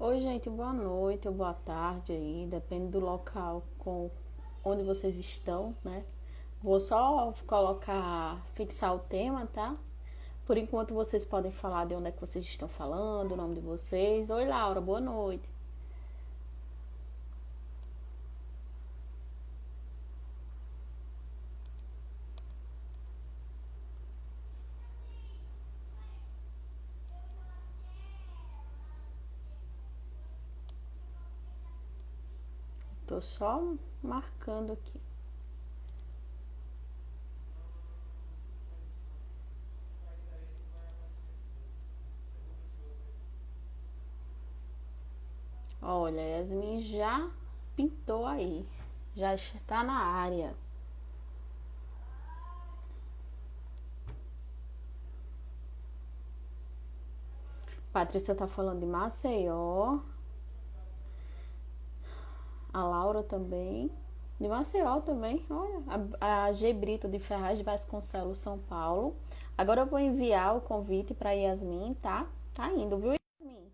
Oi, gente, boa noite ou boa tarde aí, depende do local com onde vocês estão, né? Vou só colocar, fixar o tema, tá? Por enquanto vocês podem falar de onde é que vocês estão falando, o nome de vocês. Oi, Laura, boa noite. Tô só marcando aqui. Olha, Yasmin já pintou aí, já está na área. Patrícia tá falando de Maceió, a Laura também. De Maceió também, olha, a G Brito de Ferraz de Vasconcelos, São Paulo. Agora eu vou enviar o convite para Yasmin, tá? Tá indo, viu, Yasmin?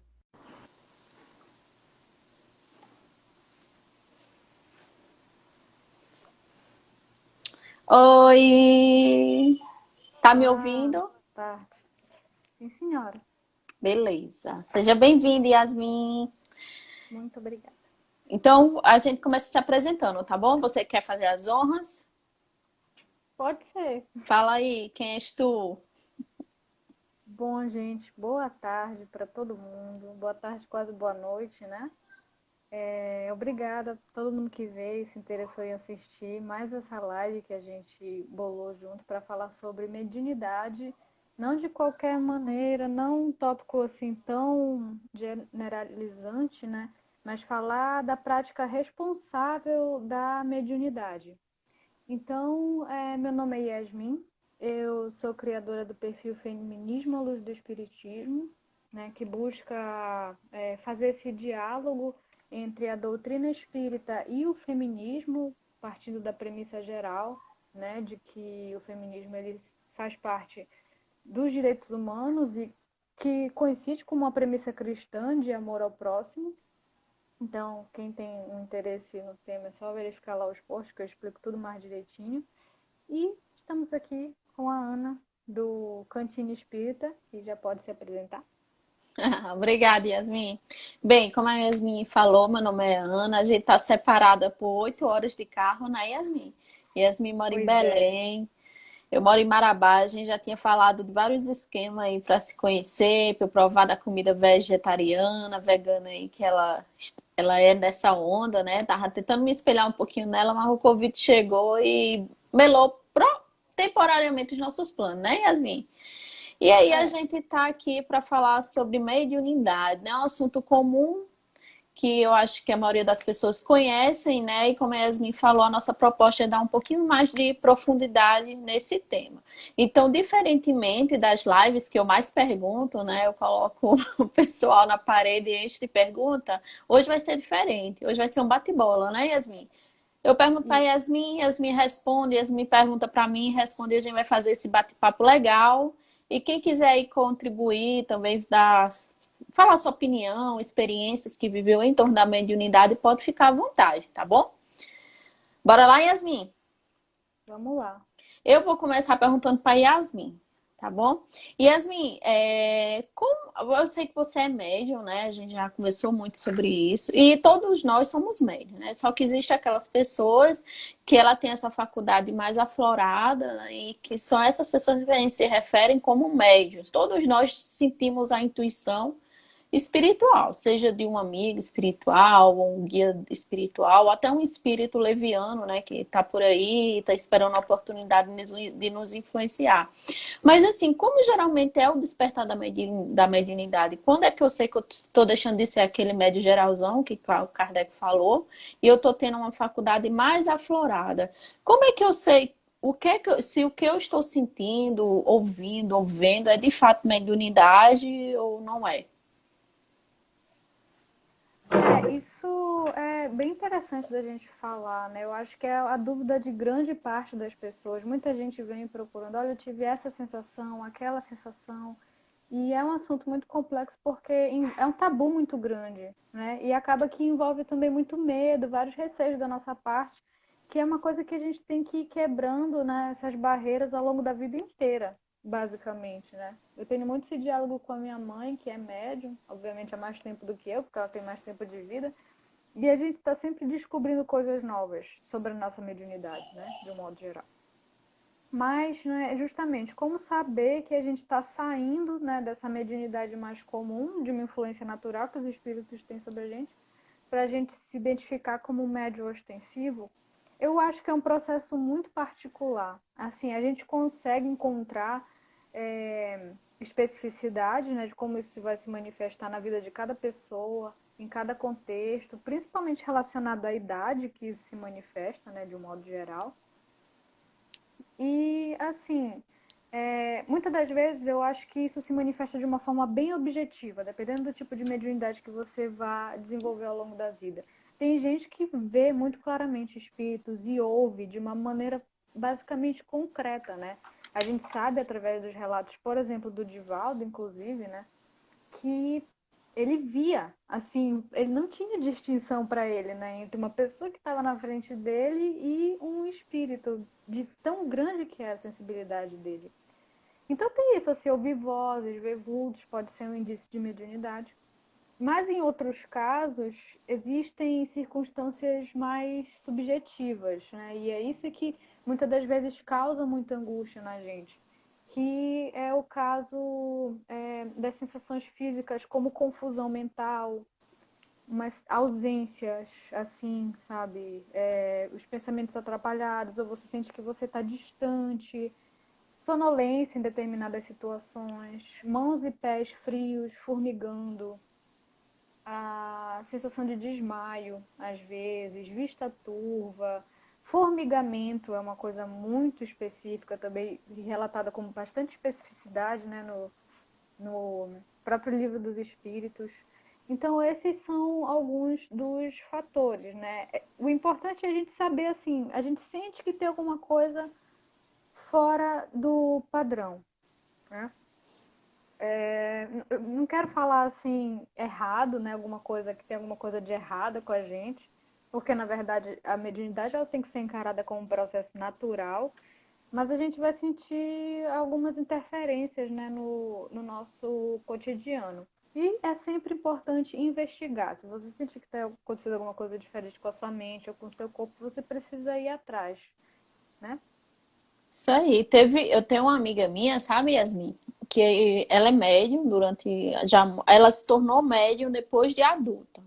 Oi! Tá me Olá, ouvindo? boa tarde. Sim, senhora. Beleza. Seja bem-vinda, Yasmin. Muito obrigada. Então, a gente começa se apresentando, tá bom? Você quer fazer as honras? Pode ser. Fala aí, quem és tu? Bom, gente, boa tarde para todo mundo. Boa tarde, quase boa noite, né? Obrigada a todo mundo que veio, se interessou em assistir mais essa live que a gente bolou junto para falar sobre mediunidade, não de qualquer maneira, não um tópico assim tão generalizante, né? Mas falar da prática responsável da mediunidade. Então, meu nome é Yasmin, eu sou criadora do perfil Feminismo à Luz do Espiritismo, né, que busca fazer esse diálogo entre a doutrina espírita e o feminismo, partindo da premissa geral, né, de que o feminismo ele faz parte dos direitos humanos e que coincide com uma premissa cristã de amor ao próximo. Então, quem tem um interesse no tema é só verificar lá os posts que eu explico tudo mais direitinho. E estamos aqui com a Ana, do Cantinho Espírita, que já pode se apresentar. Obrigada, Yasmin. Bem, como a Yasmin falou, meu nome é Ana, a gente tá separada por 8 horas de carro, né, Yasmin? Yasmin mora em Pois é. Belém, eu moro em Marabá, a gente já tinha falado de vários esquemas aí para se conhecer, para eu provar da comida vegetariana, vegana aí, que ela é dessa onda, né? Tava tentando me espelhar um pouquinho nela, mas o Covid chegou e melou temporariamente os nossos planos, né, Yasmin? E aí a É, gente tá aqui para falar sobre mediunidade, né? Um assunto comum que eu acho que a maioria das pessoas conhecem, né? E como a Yasmin falou, a nossa proposta é dar um pouquinho mais de profundidade nesse tema. Então, diferentemente das lives que eu mais pergunto, né? Eu coloco o pessoal na parede e enche de pergunta. Hoje vai ser diferente. Hoje vai ser um bate-bola, né, Yasmin? Eu pergunto para isso. Yasmin, Yasmin responde, Yasmin pergunta para mim, responde, a gente vai fazer esse bate-papo legal. E quem quiser aí contribuir, também dar, falar sua opinião, experiências que viveu em torno da mediunidade, pode ficar à vontade, tá bom? Bora lá, Yasmin? Vamos lá. Eu vou começar perguntando para Yasmin, tá bom? Yasmin, eu sei que você é médium, né? A gente já conversou muito sobre isso e todos nós somos médiums, né? Só que existe aquelas pessoas que ela tem essa faculdade mais aflorada, né? E que são essas pessoas que a gente se referem como médiums. Todos nós sentimos a intuição espiritual, seja de um amigo espiritual, ou um guia espiritual, ou até um espírito leviano, né, que está por aí, está esperando a oportunidade de nos influenciar. Mas assim, como geralmente é o despertar da mediunidade? Quando é que eu sei que eu estou deixando de ser aquele médio geralzão que o Kardec falou, e eu estou tendo uma faculdade mais aflorada? Como é que eu sei se o que eu estou sentindo, ouvindo ou vendo é de fato mediunidade ou não é? Isso é bem interessante da gente falar, né? Eu acho que é a dúvida de grande parte das pessoas. Muita gente vem procurando, olha, eu tive essa sensação, aquela sensação. E é um assunto muito complexo porque é um tabu muito grande, né? E acaba que envolve também muito medo, vários receios da nossa parte, que é uma coisa que a gente tem que ir quebrando, né, essas barreiras ao longo da vida inteira, basicamente, né? Eu tenho muito esse diálogo com a minha mãe, que é médium, obviamente há mais tempo do que eu, porque ela tem mais tempo de vida, e a gente está sempre descobrindo coisas novas sobre a nossa mediunidade, né, de um modo geral. Mas, né, justamente, como saber que a gente está saindo, né, dessa mediunidade mais comum, de uma influência natural que os espíritos têm sobre a gente, para a gente se identificar como um médium ostensivo, eu acho que é um processo muito particular. Assim, a gente consegue encontrar especificidade, né, de como isso vai se manifestar na vida de cada pessoa, em cada contexto, principalmente relacionado à idade que isso se manifesta, né, de um modo geral. E, assim, muitas das vezes eu acho que isso se manifesta de uma forma bem objetiva, dependendo do tipo de mediunidade que você vai desenvolver ao longo da vida. Tem gente que vê muito claramente espíritos e ouve de uma maneira basicamente concreta, né? A gente sabe através dos relatos, por exemplo, do Divaldo, inclusive, né, que ele via, assim, ele não tinha distinção para ele, né, entre uma pessoa que estava na frente dele e um espírito, de tão grande que é a sensibilidade dele. Então tem isso, assim, ouvir vozes, ver vultos, pode ser um indício de mediunidade. Mas em outros casos, existem circunstâncias mais subjetivas, né? E é isso que muitas das vezes causa muita angústia na gente. Que é o caso das sensações físicas, como confusão mental, umas ausências, assim, sabe? Os pensamentos atrapalhados, ou você sente que você está distante, sonolência em determinadas situações, mãos e pés frios, formigando, a sensação de desmaio, às vezes, vista turva, formigamento é uma coisa muito específica também, relatada com bastante especificidade, né, no próprio livro dos Espíritos. Então, esses são alguns dos fatores, né? O importante é a gente saber, assim, a gente sente que tem alguma coisa fora do padrão, né? Eu não quero falar assim errado, né? Alguma coisa que tem alguma coisa de errada com a gente, porque na verdade a mediunidade ela tem que ser encarada como um processo natural, mas a gente vai sentir algumas interferências, né, no nosso cotidiano. E é sempre importante investigar. Se você sentir que está acontecendo alguma coisa diferente com a sua mente ou com o seu corpo, você precisa ir atrás, né? Isso aí. Eu tenho uma amiga minha, sabe, Yasmin? Que ela é médium ela se tornou médium depois de adulta.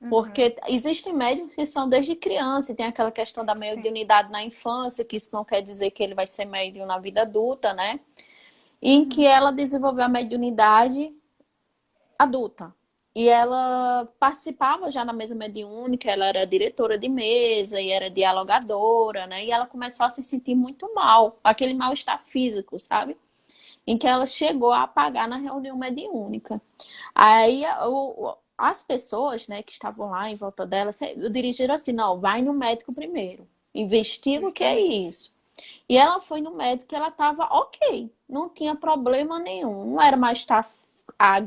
Uhum. Porque existem médiums que são desde criança, e tem aquela questão da Sim. mediunidade na infância, que isso não quer dizer que ele vai ser médium na vida adulta, né? Em que Uhum. ela desenvolveu a mediunidade adulta. E ela participava já na mesa mediúnica, ela era diretora de mesa e era dialogadora, né? E ela começou a se sentir muito mal, aquele mal-estar físico, sabe? Em que ela chegou a apagar na reunião mediúnica. Aí as pessoas, né, que estavam lá em volta dela, dirigiram assim, não, vai no médico primeiro, investiga o que é Justamente. isso. E ela foi no médico e ela estava ok, não tinha problema nenhum, não era mais estar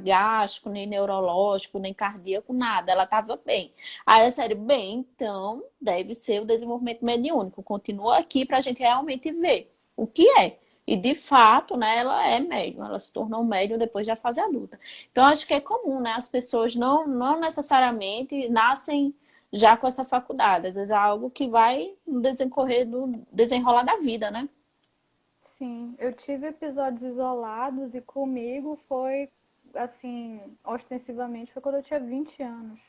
gástrico, nem neurológico, nem cardíaco, nada, ela estava bem. Aí a série, bem, então deve ser o desenvolvimento mediúnico, continua aqui para a gente realmente ver o que é. E de fato, né, ela é médium, ela se tornou médium depois da fase adulta. Então acho que é comum, né, as pessoas não necessariamente nascem já com essa faculdade. Às vezes é algo que vai no desencorrer do desenrolar da vida, né? Sim, eu tive episódios isolados e comigo foi, assim, ostensivamente, foi quando eu tinha 20 anos,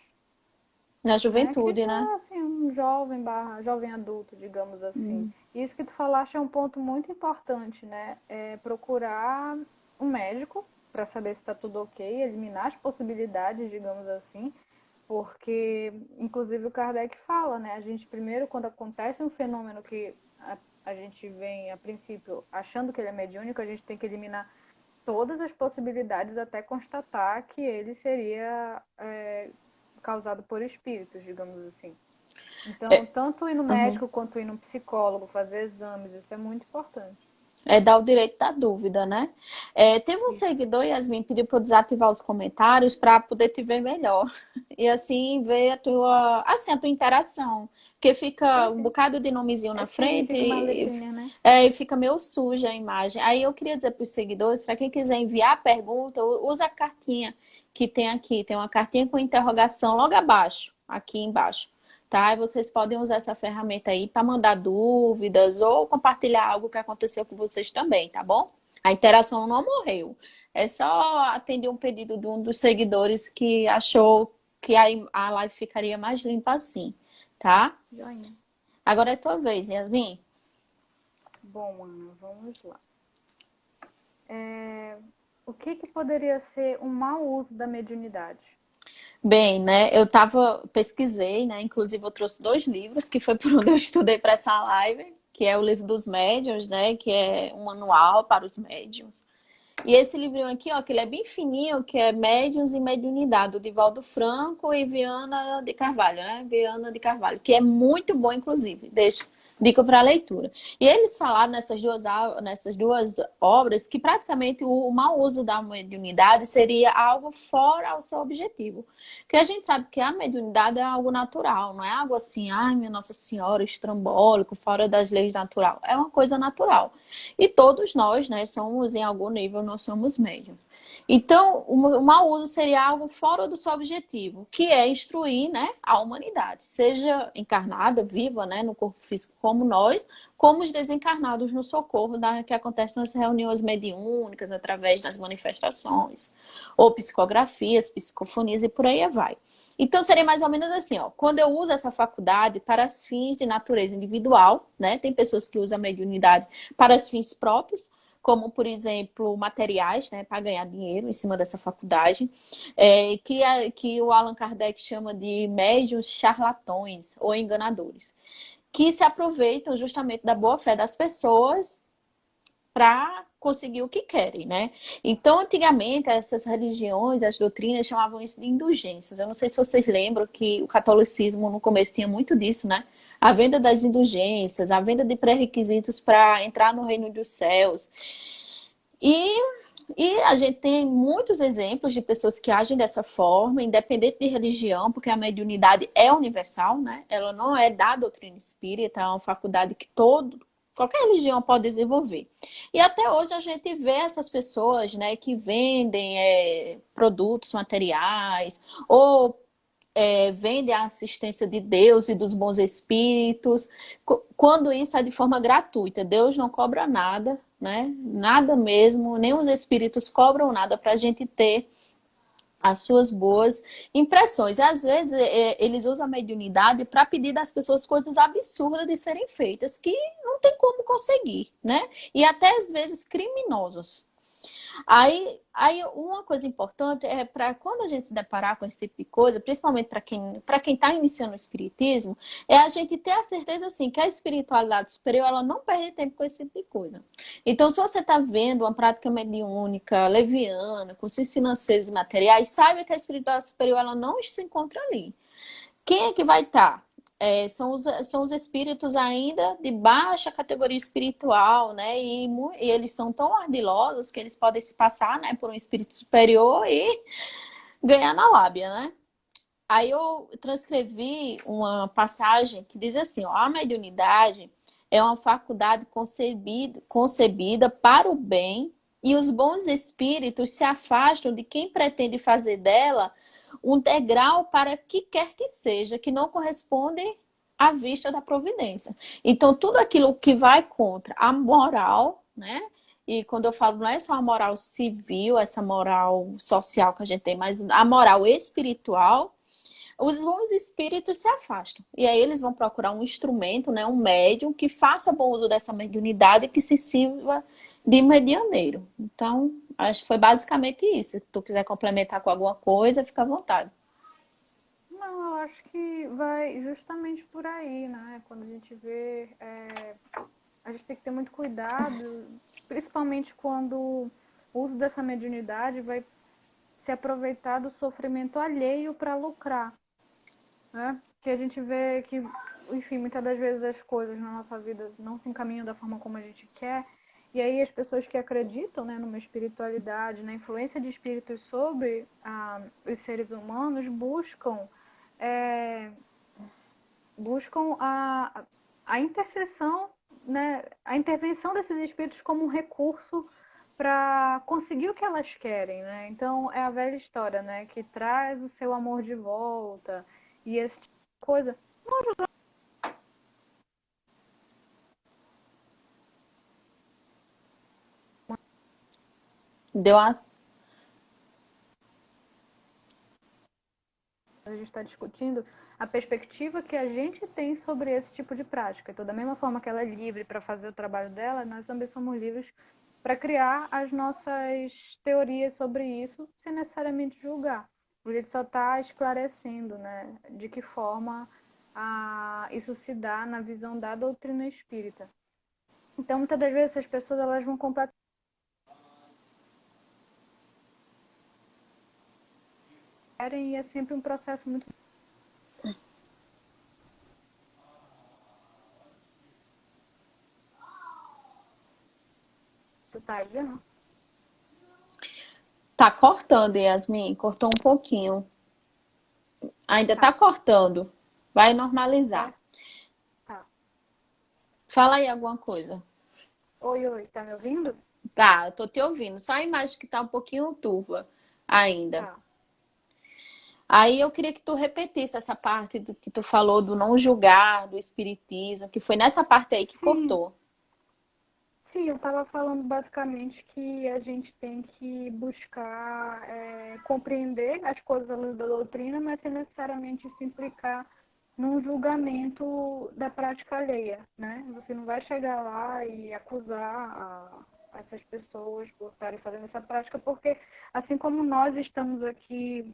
Na né? Que juventude, né? tá, assim, um jovem barra jovem adulto, digamos assim. E isso que tu falaste é um ponto muito importante, né? É procurar um médico para saber se está tudo ok, eliminar as possibilidades, digamos assim, porque, inclusive, o Kardec fala, né? A gente primeiro, quando acontece um fenômeno que a gente vem, a princípio, achando que ele é mediúnico, a gente tem que eliminar todas as possibilidades até constatar que ele seria causado por espíritos, digamos assim. Então, É, tanto ir no uhum. médico quanto ir no psicólogo, fazer exames, isso é muito importante. É dar o direito da dúvida, né? Teve um Isso. seguidor, Yasmin, pediu para eu desativar os comentários para poder te ver melhor. E assim ver a tua interação. Porque fica um Entendi. bocado de nomezinho É na sim, frente fica uma letrinha, né? e fica meio suja a imagem. Aí eu queria dizer para os seguidores, para quem quiser enviar a pergunta, usa a cartinha que tem aqui. Tem uma cartinha com interrogação logo abaixo, aqui embaixo. Tá? E vocês podem usar essa ferramenta aí para mandar dúvidas ou compartilhar algo que aconteceu com vocês também, tá bom? A interação não morreu. É só atender um pedido de um dos seguidores que achou que a live ficaria mais limpa assim, tá? Joinha. Agora é tua vez, Yasmin. Bom, Ana, vamos lá. O que que poderia ser um mau uso da mediunidade? Bem, né? Pesquisei, né? Inclusive eu trouxe dois livros, que foi por onde eu estudei para essa live, que é o livro dos médiuns, né? Que é um manual para os médiuns. E esse livrinho aqui, ó, que ele é bem fininho, que é Médiuns e Mediunidade, do Divaldo Franco e Viana de Carvalho, né? Viana de Carvalho, que é muito bom, inclusive. Deixo dica para leitura. E eles falaram nessas duas obras que praticamente o mau uso da mediunidade seria algo fora o seu objetivo. Porque a gente sabe que a mediunidade é algo natural, não é algo assim, ai, minha Nossa Senhora, estrambólico, fora das leis natural. É uma coisa natural. E todos nós, né, somos, em algum nível, nós somos médiums. Então, o mau uso seria algo fora do seu objetivo, que é instruir, né, a humanidade, seja encarnada, viva, né, no corpo físico como nós, como os desencarnados no socorro que acontece nas reuniões mediúnicas, através das manifestações, ou psicografias, psicofonias e por aí vai. Então, seria mais ou menos assim, ó. Quando eu uso essa faculdade para fins de natureza individual, né? Tem pessoas que usam a mediunidade para os fins próprios, como, por exemplo, materiais, né? Para ganhar dinheiro em cima dessa faculdade, que o Allan Kardec chama de médiuns charlatões ou enganadores, que se aproveitam justamente da boa-fé das pessoas para conseguir o que querem, né? Então, antigamente, essas religiões, as doutrinas chamavam isso de indulgências. Eu não sei se vocês lembram que o catolicismo no começo tinha muito disso, né? A venda das indulgências, a venda de pré-requisitos para entrar no reino dos céus. E, e a gente tem muitos exemplos de pessoas que agem dessa forma, independente de religião, porque a mediunidade é universal, né? Ela não é da doutrina espírita, é uma faculdade que qualquer religião pode desenvolver. E até hoje a gente vê essas pessoas, né, que vendem produtos materiais ou vendem a assistência de Deus e dos bons espíritos, quando isso é de forma gratuita. Deus não cobra nada, né? Nada mesmo, nem os espíritos cobram nada para a gente ter as suas boas impressões. Às vezes eles usam a mediunidade para pedir das pessoas coisas absurdas de serem feitas que não tem como conseguir, né? E até às vezes criminosos. Aí uma coisa importante é para quando a gente se deparar com esse tipo de coisa, principalmente para quem está iniciando o espiritismo, é a gente ter a certeza assim que a espiritualidade superior ela não perde tempo com esse tipo de coisa. Então, se você está vendo uma prática mediúnica, leviana, com seus financeiros e materiais, saiba que a espiritualidade superior ela não se encontra ali. Quem é que vai estar? São os espíritos ainda de baixa categoria espiritual, né? E eles são tão ardilosos que eles podem se passar, né, por um espírito superior e ganhar na lábia, né? Aí eu transcrevi uma passagem que diz assim, ó, a mediunidade é uma faculdade concebida para o bem e os bons espíritos se afastam de quem pretende fazer dela um degrau para que quer que seja, que não corresponde à vista da providência. Então, tudo aquilo que vai contra a moral, né? E quando eu falo, não é só a moral civil, essa moral social que a gente tem, mas a moral espiritual, os bons espíritos se afastam. E aí eles vão procurar um instrumento, né, um médium que faça bom uso dessa mediunidade e que se sirva de medianeiro. Então, acho que foi basicamente isso. Se tu quiser complementar com alguma coisa, fica à vontade. Não, eu acho que vai justamente por aí, né? Quando a gente vê, a gente tem que ter muito cuidado, principalmente quando o uso dessa mediunidade vai se aproveitar do sofrimento alheio para lucrar, né? Que a gente vê que, enfim, muitas das vezes as coisas na nossa vida não se encaminham da forma como a gente quer E aí as pessoas que acreditam, né, numa espiritualidade, na influência de espíritos sobre os seres humanos, é, buscam a intercessão, né, a intervenção desses espíritos como um recurso para conseguir o que elas querem, né? Então é a velha história, né, que traz o seu amor de volta e esse tipo de coisa. Deu a... A gente está discutindo a perspectiva que a gente tem sobre esse tipo de prática. Então, da mesma forma que ela é livre para fazer o trabalho dela, nós também somos livres para criar as nossas teorias sobre isso, sem necessariamente julgar. Porque ele só está esclarecendo, né, de que forma isso se dá na visão da doutrina espírita. Então, muitas das vezes, essas pessoas elas vão completamente. E é sempre um processo muito. Tu tá vendo? Tá cortando, Yasmin. Cortou um pouquinho. Ainda tá Tá. cortando. Vai normalizar. É? Tá. Fala aí alguma coisa. Oi, oi, tá me ouvindo? Tá, eu tô te ouvindo. Só a imagem que tá um pouquinho turva ainda. Tá. Aí eu queria que tu repetisse essa parte do que tu falou do não julgar, do espiritismo, que foi nessa parte aí que Sim, cortou. sim, eu estava falando basicamente que a gente tem que buscar compreender as coisas à luz da doutrina, mas sem necessariamente se implicar num julgamento da prática alheia, né? Você não vai chegar lá e acusar essas pessoas por estarem fazendo essa prática, porque assim como nós estamos aqui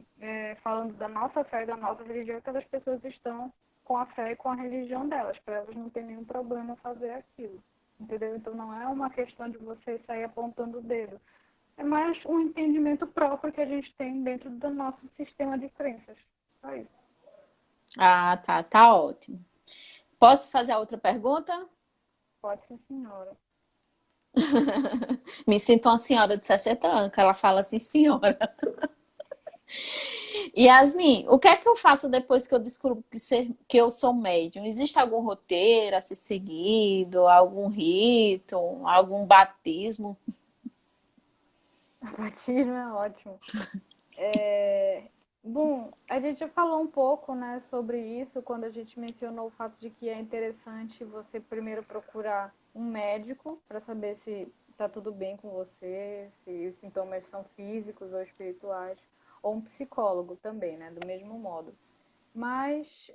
falando da nossa fé e da nossa religião, aquelas pessoas estão com a fé e com a religião delas, para elas não tem nenhum problema fazer aquilo. Entendeu? Então não é uma questão de você sair apontando o dedo. É mais um entendimento próprio que a gente tem dentro do nosso sistema de crenças. Só isso. Ah, tá, tá ótimo. Posso fazer a outra pergunta? Pode sim, senhora. Me sinto uma senhora de 60 anos, que ela fala assim, senhora. Yasmin, o que é que eu faço depois que eu descubro que eu sou médium? Existe algum roteiro a ser seguido, algum rito, algum batismo? A batismo é ótimo. Bom, a gente já falou um pouco, né, sobre isso quando a gente mencionou o fato de que é interessante você primeiro procurar um médico para saber se está tudo bem com você, se os sintomas são físicos ou espirituais, ou um psicólogo também, né, do mesmo modo. Mas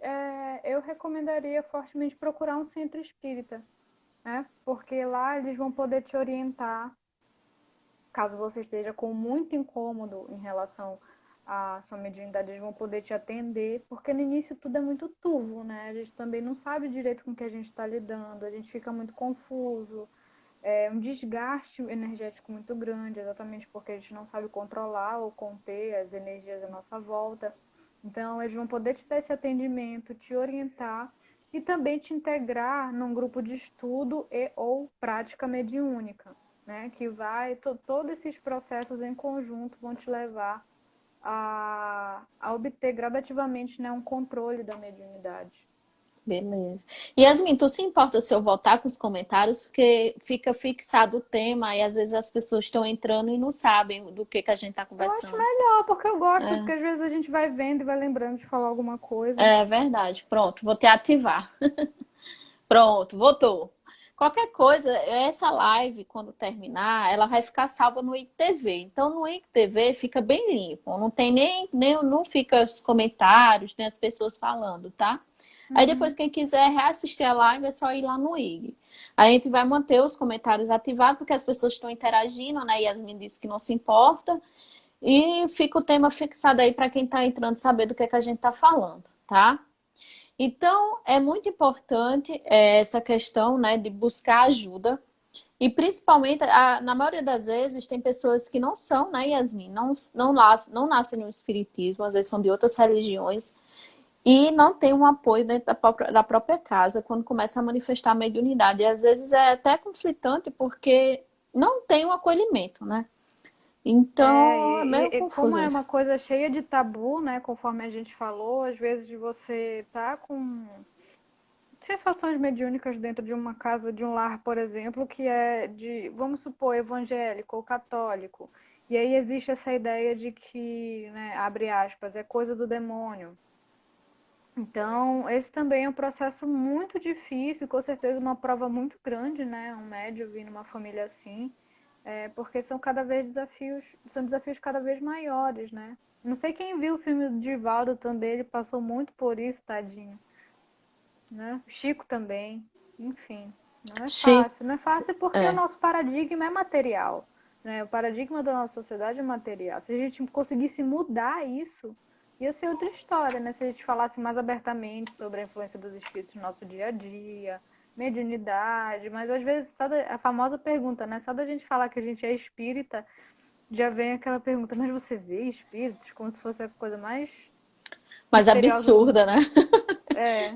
eu recomendaria fortemente procurar um centro espírita, né, porque lá eles vão poder te orientar caso você esteja com muito incômodo em relação à sua mediunidade, eles vão poder te atender, porque no início tudo é muito turvo, né? A gente também não sabe direito com o que a gente está lidando, a gente fica muito confuso, é um desgaste energético muito grande, exatamente porque a gente não sabe controlar ou conter as energias à nossa volta. Então, eles vão poder te dar esse atendimento, te orientar e também te integrar num grupo de estudo e ou prática mediúnica, né? Que vai, todos esses processos em conjunto vão te levar a obter gradativamente, né, um controle da mediunidade. Beleza. Yasmin, tu se importa se eu voltar com os comentários? Porque fica fixado o tema e às vezes as pessoas estão entrando e não sabem do que a gente está Eu acho conversando. melhor, porque eu gosto, porque às vezes a gente vai vendo e vai lembrando de falar alguma coisa. É verdade. Pronto, vou te ativar. Pronto, voltou. Qualquer coisa, essa live, quando terminar, ela vai ficar salva no IGTV. Então, no IGTV fica bem limpo. Não tem nem não fica os comentários, nem as pessoas falando, tá? Aí depois, Uhum. quem quiser reassistir a live, é só ir lá no IG. A gente vai manter os comentários ativados, porque as pessoas estão interagindo, né? Yasmin disse que não se importa. E fica o tema fixado aí para quem está entrando saber do que a gente está falando, tá? Então, é muito importante essa questão, né, de buscar ajuda. E principalmente, na maioria das vezes, tem pessoas que não são, né, Yasmin? Não nascem no espiritismo, às vezes são de outras religiões. E não tem um apoio dentro da própria casa quando começa a manifestar a mediunidade. E às vezes é até conflitante, porque não tem um acolhimento, né? Então, é meio Como confuso é uma isso. coisa cheia de tabu, né? Conforme a gente falou, às vezes você tá com sensações mediúnicas dentro de uma casa, de um lar, por exemplo, que é de, vamos supor, evangélico ou católico. E aí existe essa ideia de que, né, abre aspas, é coisa do demônio. Então, esse também é um processo muito difícil, com certeza uma prova muito grande, né? Um médio vir numa família assim, porque são cada vez desafios, são desafios cada vez maiores, né? Não sei quem viu o filme do Divaldo também, ele passou muito por isso, tadinho, né? O Chico também, enfim, não é Chi- fácil. Não é fácil porque o É, nosso paradigma é material, né? O paradigma da nossa sociedade é material. Se a gente conseguisse mudar isso, ia ser outra história, né? Se a gente falasse mais abertamente sobre a influência dos espíritos no nosso dia a dia, mediunidade, mas às vezes a famosa pergunta, né? Só da gente falar que a gente é espírita, já vem aquela pergunta, mas você vê espíritos? Como se fosse a coisa mais mas misteriosa do absurda, né? mundo. É,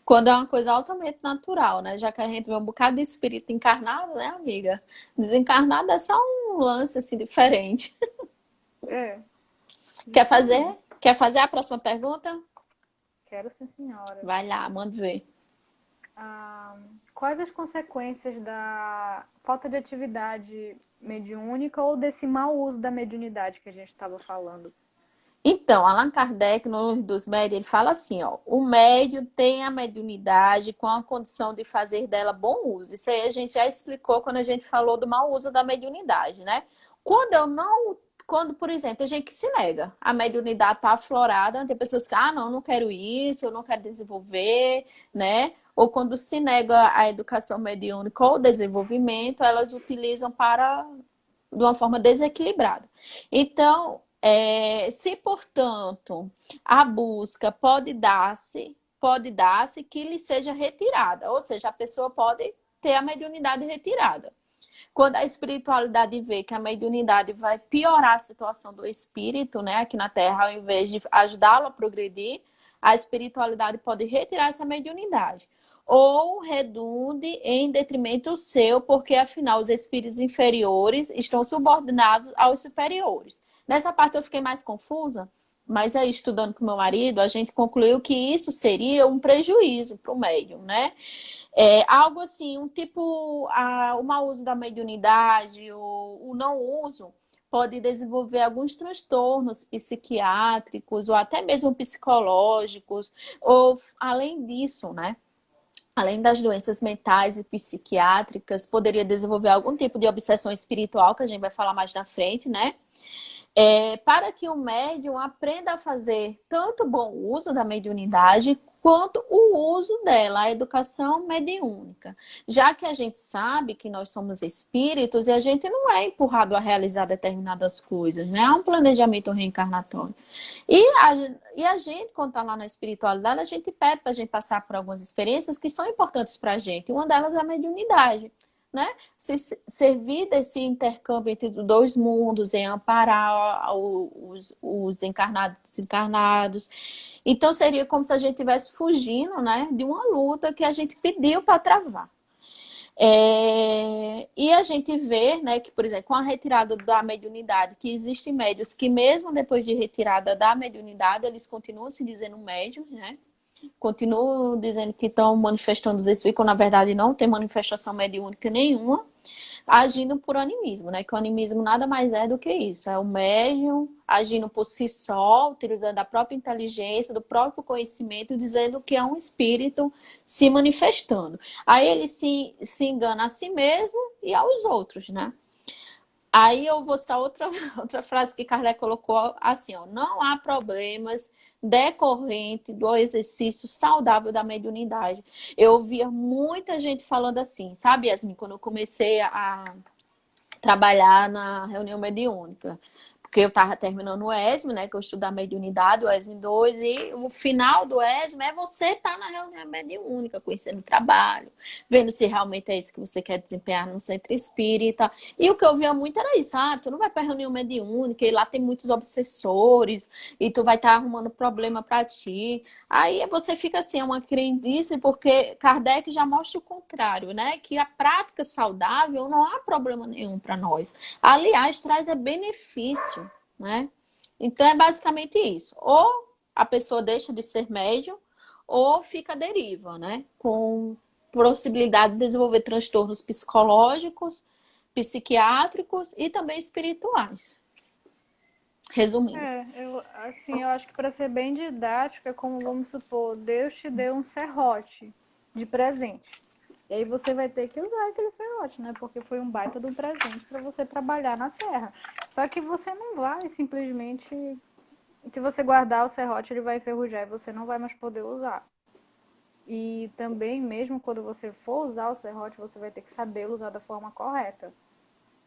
Quando é uma coisa altamente natural, né? Já que a gente vê um bocado de espírito encarnado, né, amiga? Desencarnado é só um lance assim diferente. é, Quer fazer? justamente. Quer fazer a próxima pergunta? Quero sim, senhora. Vai lá, manda ver. Ah, quais as consequências da falta de atividade mediúnica ou desse mau uso da mediunidade que a gente estava falando? Então, Allan Kardec, no Livro dos Médios, ele fala assim, ó, o médium tem a mediunidade com a condição de fazer dela bom uso. Isso aí a gente já explicou quando a gente falou do mau uso da mediunidade, né? Quando eu não, quando, por exemplo, tem gente que se nega, a mediunidade está aflorada, tem pessoas que, ah, não, não quero isso, eu não quero desenvolver, né? Ou quando se nega a educação mediúnica ou o desenvolvimento, elas utilizam para de uma forma desequilibrada. Então, se, portanto, a busca pode dar-se que lhe seja retirada, ou seja, a pessoa pode ter a mediunidade retirada. Quando a espiritualidade vê que a mediunidade vai piorar a situação do espírito, né, aqui na Terra, ao invés de ajudá-lo a progredir, a espiritualidade pode retirar essa mediunidade. Ou redunde em detrimento seu, porque afinal os espíritos inferiores estão subordinados aos superiores. Nessa parte eu fiquei mais confusa, mas aí estudando com meu marido, a gente concluiu que isso seria um prejuízo para o médium, né? Algo assim, um tipo, o mau uso da mediunidade, ou o não uso, pode desenvolver alguns transtornos psiquiátricos ou até mesmo psicológicos, ou além disso, né? Além das doenças mentais e psiquiátricas, poderia desenvolver algum tipo de obsessão espiritual, que a gente vai falar mais na frente, né? Para que o médium aprenda a fazer tanto o bom uso da mediunidade quanto o uso dela, a educação mediúnica. Já que a gente sabe que nós somos espíritos e a gente não é empurrado a realizar determinadas coisas, né? Há um planejamento reencarnatório. E a gente, quando está lá na espiritualidade, a gente pede para a gente passar por algumas experiências que são importantes para a gente. Uma delas é a mediunidade, né? Se servir desse intercâmbio entre dois mundos, em amparar os encarnados e desencarnados. Então seria como se a gente estivesse fugindo, né, de uma luta que a gente pediu para travar. E a gente vê, né, que, por exemplo, com a retirada da mediunidade, que existem médios que mesmo depois de retirada da mediunidade, eles continuam se dizendo médios, né? Continuam dizendo que estão manifestando os espíritos, quando na verdade não tem manifestação mediúnica nenhuma, agindo por animismo, né? Que o animismo nada mais é do que isso. É o médium agindo por si só, utilizando a própria inteligência, do próprio conhecimento, dizendo que é um espírito se manifestando. Aí ele se engana a si mesmo e aos outros, né? Aí eu vou citar outra frase que Kardec colocou assim, ó, não há problemas decorrente do exercício saudável da mediunidade. Eu ouvia muita gente falando assim, sabe, Yasmin, quando eu comecei a trabalhar na reunião mediúnica. porque eu estava terminando o ESME, né? Que eu estudo a mediunidade, o ESME 2, e o final do ESME é você estar na reunião mediúnica, conhecendo o trabalho, vendo se realmente é isso que você quer desempenhar no centro espírita. E o que eu via muito era isso, tu não vai para reunião mediúnica, e lá tem muitos obsessores, e tu vai estar arrumando problema para ti. Aí você fica assim, é uma crendice, porque Kardec já mostra o contrário, né? Que a prática saudável não há problema nenhum para nós. Aliás, traz benefício, né? Então é basicamente isso. Ou a pessoa deixa de ser médium, ou fica à deriva, né? Com possibilidade de desenvolver transtornos psicológicos, psiquiátricos e também espirituais. Resumindo. Eu acho que para ser bem didática, é como vamos supor, Deus te deu um serrote de presente. E aí você vai ter que usar aquele serrote, né? Porque foi um baita de um presente para você trabalhar na Terra. Só que você não vai simplesmente... Se você guardar o serrote, ele vai enferrujar e você não vai mais poder usar. E também, mesmo quando você for usar o serrote, você vai ter que saber usar da forma correta.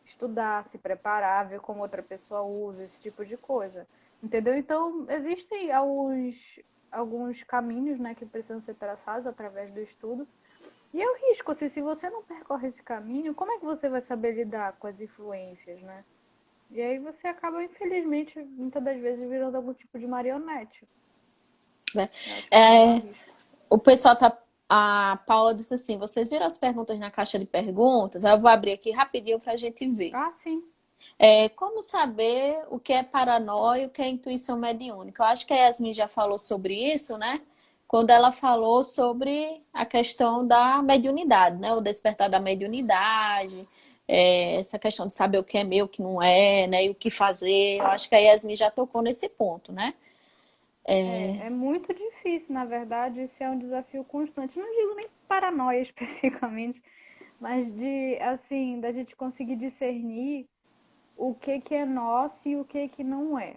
Estudar, se preparar, ver como outra pessoa usa, esse tipo de coisa. Entendeu? Então, existem alguns caminhos, né, que precisam ser traçados através do estudo. E é o risco, assim, se você não percorre esse caminho, como é que você vai saber lidar com as influências, né? E aí você acaba, infelizmente, muitas das vezes virando algum tipo de marionete. O pessoal tá... A Paula disse assim, vocês viram as perguntas na caixa de perguntas? Eu vou abrir aqui rapidinho para a gente ver. Sim. Como saber o que é paranoia e o que é intuição mediúnica? Eu acho que a Yasmin já falou sobre isso, né? Quando ela falou sobre a questão da mediunidade, né? O despertar da mediunidade, essa questão de saber o que é meu, o que não é, né? E o que fazer. Eu acho que a Yasmin já tocou nesse ponto, né? É muito difícil, na verdade, isso é um desafio constante. Não digo nem paranoia especificamente, mas assim, da gente conseguir discernir o que é nosso e o que não é.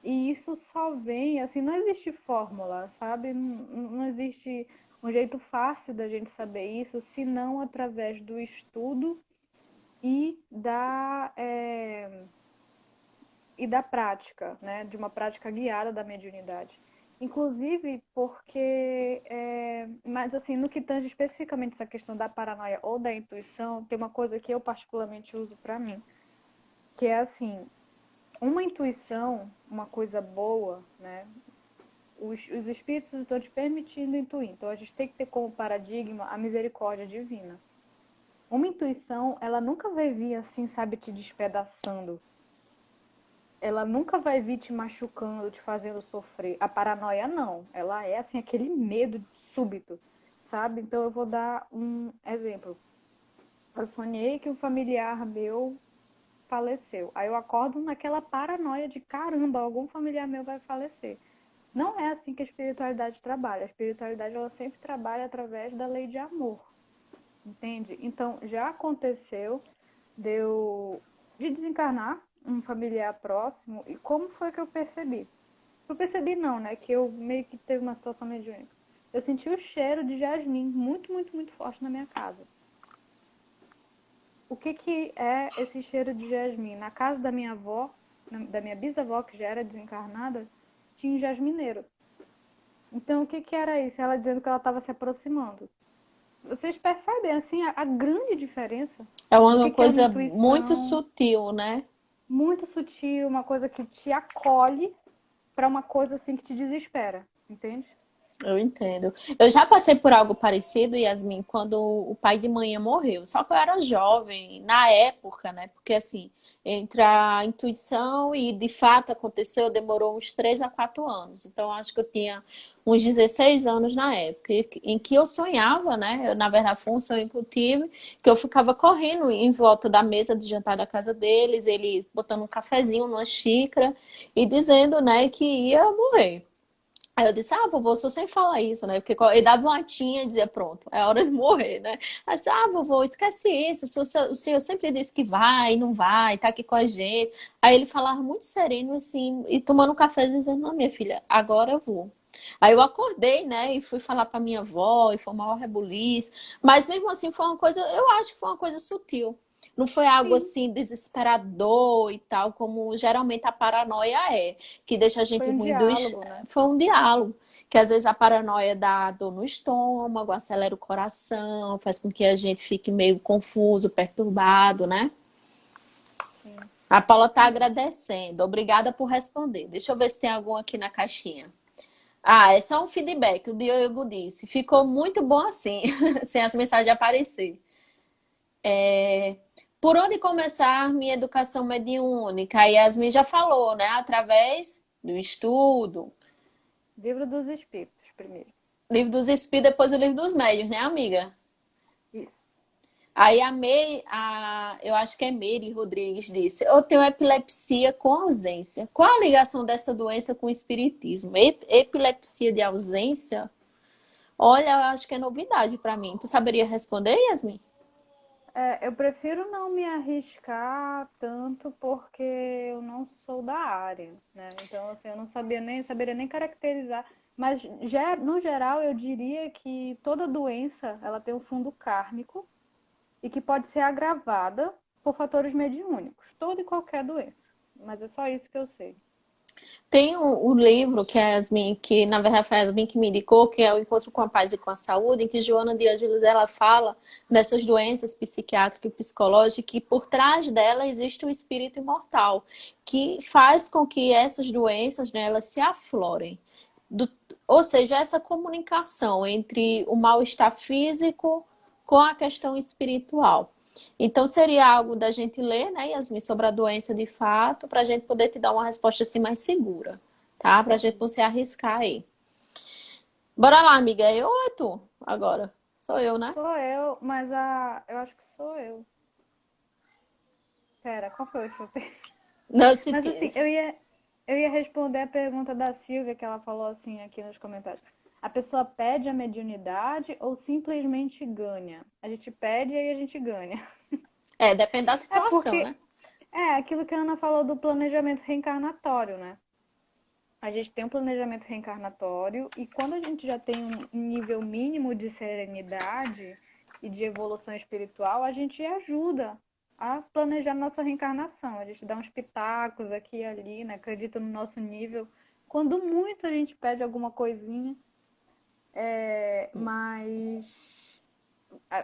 E isso só vem, assim, não existe fórmula, sabe? Não existe um jeito fácil da gente saber isso, senão através do estudo e da prática, né? De uma prática guiada da mediunidade. Inclusive porque, mas assim, no que tange especificamente essa questão da paranoia ou da intuição, tem uma coisa que eu particularmente uso para mim, que é assim, uma intuição, uma coisa boa, né? Os espíritos estão te permitindo intuir. Então a gente tem que ter como paradigma a misericórdia divina. Uma intuição, ela nunca vai vir assim, sabe, te despedaçando. Ela nunca vai vir te machucando, te fazendo sofrer. A paranoia não. Ela é assim, aquele medo súbito, sabe? Então eu vou dar um exemplo. Eu sonhei que um familiar meu faleceu. Aí eu acordo naquela paranoia de caramba, algum familiar meu vai falecer. Não é assim que a espiritualidade trabalha. A espiritualidade ela sempre trabalha através da lei de amor. Entende? Então já aconteceu de desencarnar um familiar próximo, e como foi que eu percebi? Eu percebi não, né? Que eu meio que teve uma situação mediúnica. Eu senti o cheiro de jasmim muito, muito, muito forte na minha casa. O que é esse cheiro de jasmim? Na casa da minha avó, da minha bisavó, que já era desencarnada, tinha um jasmineiro. Então, o que era isso? Ela dizendo que ela estava se aproximando. Vocês percebem, assim, a grande diferença? É uma Que é uma coisa intuição muito sutil, né? muito sutil, uma coisa que te acolhe para uma coisa assim que te desespera, entende? Eu entendo. Eu já passei por algo parecido, Yasmin, quando o pai de manhã morreu. Só que eu era jovem, na época, né? Porque, assim, entre a intuição e de fato aconteceu, demorou uns 3 a 4 anos. Então, acho que eu tinha uns 16 anos na época, em que eu sonhava, né? Na verdade, foi um sonho que eu tive, que eu ficava correndo em volta da mesa de jantar da casa deles, ele botando um cafezinho numa xícara e dizendo, né, que ia morrer. Aí eu disse, vovô, se você fala isso, né? Porque ele dava uma tinha e dizia, pronto, é hora de morrer, né? Aí eu disse, vovô, esquece isso, o senhor sempre disse que vai, não vai, tá aqui com a gente. Aí ele falava muito sereno, assim, e tomando um café, dizendo, não, minha filha, agora eu vou. Aí eu acordei, né, e fui falar pra minha avó, e foi uma maior rebuliço. Mas mesmo assim, foi uma coisa, eu acho que foi uma coisa sutil. Não foi algo Sim, assim desesperador e tal, como geralmente a paranoia é, que deixa a gente foi um ruim do. diálogo, né? Foi um diálogo, que às vezes a paranoia dá dor no estômago, acelera o coração, faz com que a gente fique meio confuso, perturbado, né? Sim. A Paula está agradecendo. Obrigada por responder. Deixa eu ver se tem algum aqui na caixinha. Ah, é só um feedback. O Diogo disse. Ficou muito bom assim, sem as mensagens aparecer. Por onde começar minha educação mediúnica? A Yasmin já falou, né? Através do estudo, Livro dos Espíritos, primeiro. livro dos Espíritos, depois o livro dos médios, né, amiga? Isso. Aí eu acho que é Meire Rodrigues disse, eu tenho epilepsia com ausência. Qual a ligação dessa doença com o espiritismo? Epilepsia de ausência? Olha, eu acho que é novidade para mim. Tu saberia responder, Yasmin? Eu prefiro não me arriscar tanto porque eu não sou da área, né? Então, assim, eu não saberia nem caracterizar. Mas, no geral, eu diria que toda doença, ela tem um fundo kármico e que pode ser agravada por fatores mediúnicos. Toda e qualquer doença. Mas é só isso que eu sei. Tem o livro que a Yasmin, que na verdade foi a Yasmin que me indicou, que é o Encontro com a Paz e com a Saúde, em que Joana de Ângeles ela fala dessas doenças psiquiátricas e psicológicas, que por trás dela existe um espírito imortal, que faz com que essas doenças, né, elas se aflorem. Do, ou seja, essa comunicação entre o mal-estar físico com a questão espiritual. Então, seria algo da gente ler, né, Yasmin, sobre a doença de fato, para a gente poder te dar uma resposta assim mais segura, tá? Para a gente não se arriscar aí. Bora lá, amiga. Eu ou é tu? Agora. Sou eu, né? Sou eu, mas eu acho que sou eu. Pera, qual foi o chute? Não se Mas assim, diz. eu ia responder a pergunta da Silvia, que ela falou assim aqui nos comentários. A pessoa pede a mediunidade ou simplesmente ganha? A gente pede e aí a gente ganha. É, depende da É situação, né? porque é aquilo que a Ana falou do planejamento reencarnatório, né? A gente tem um planejamento reencarnatório e quando a gente já tem um nível mínimo de serenidade e de evolução espiritual, a gente ajuda a planejar nossa reencarnação. A gente dá uns pitacos aqui e ali, né? Acredita no nosso nível. Quando muito a gente pede alguma coisinha, mas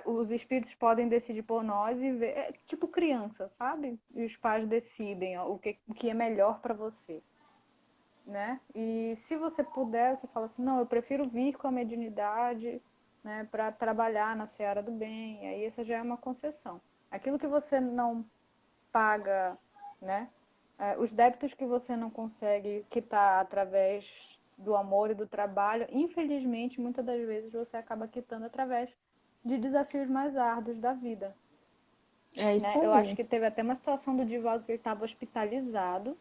os espíritos podem decidir por nós e ver, é tipo criança, sabe? E os pais decidem ó, o que é melhor para você, né? E se você puder, você fala assim, não, eu prefiro vir com a mediunidade, né, para trabalhar na seara do bem. Aí essa já é uma concessão. Aquilo que você não paga, né? Os débitos que você não consegue quitar através do amor e do trabalho, infelizmente, muitas das vezes você acaba quitando através de desafios mais árduos da vida, É isso né? Eu acho aí. que teve até uma situação do Divaldo que ele estava hospitalizado,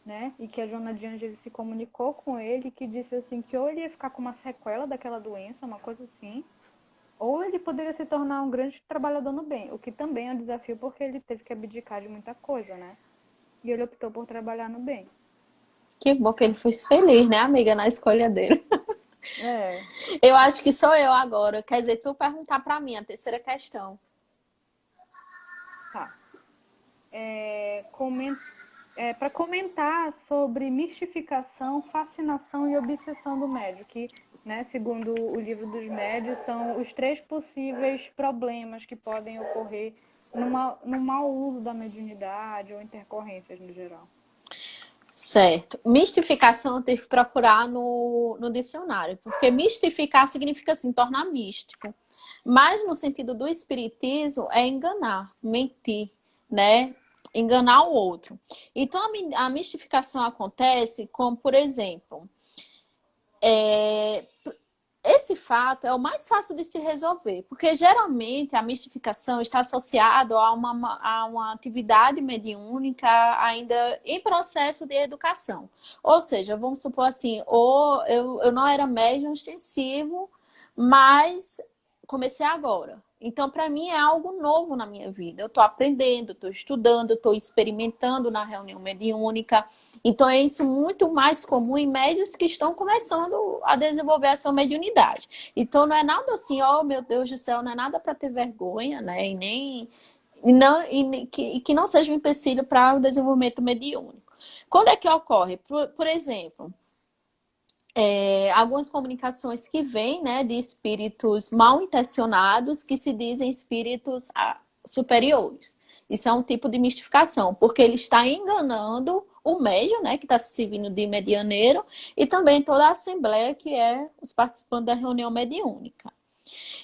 né? E que a Joana de Ângeles se comunicou com ele, que disse assim que ou ele ia ficar com uma sequela daquela doença, uma coisa assim, ou ele poderia se tornar um grande trabalhador no bem, o que também é um desafio porque ele teve que abdicar de muita coisa, né? E ele optou por trabalhar no bem. Que bom que ele foi feliz, né, amiga, na escolha dele. É, Eu acho que sou eu agora. Quer dizer, tu perguntar para mim a terceira questão. tá. Para comentar sobre mistificação, fascinação e obsessão do médio, que, né, segundo o livro dos médios, são os três possíveis problemas que podem ocorrer no mau uso da mediunidade ou intercorrências no geral. Certo. Mistificação eu tive que procurar no dicionário, porque mistificar significa assim, tornar místico. Mas no sentido do espiritismo é enganar, mentir, né? Enganar o outro. Então a mistificação acontece como, por exemplo, esse fato é o mais fácil de se resolver, porque geralmente a mistificação está associada a uma atividade mediúnica ainda em processo de educação. Ou seja, vamos supor assim, ou eu não era médium extensivo, mas comecei agora. Então, para mim, é algo novo na minha vida. Eu estou aprendendo, estou estudando, estou experimentando na reunião mediúnica. Então, é isso muito mais comum em médios que estão começando a desenvolver a sua mediunidade. Então, não é nada assim, oh meu Deus do céu, não é nada para ter vergonha, né? que não seja um empecilho para o desenvolvimento mediúnico. Quando é que ocorre? Por exemplo, algumas comunicações que vêm, né, de espíritos mal intencionados que se dizem espíritos superiores. Isso é um tipo de mistificação, porque ele está enganando o médium, né, que está se servindo de medianeiro, e também toda a assembleia que é os participantes da reunião mediúnica.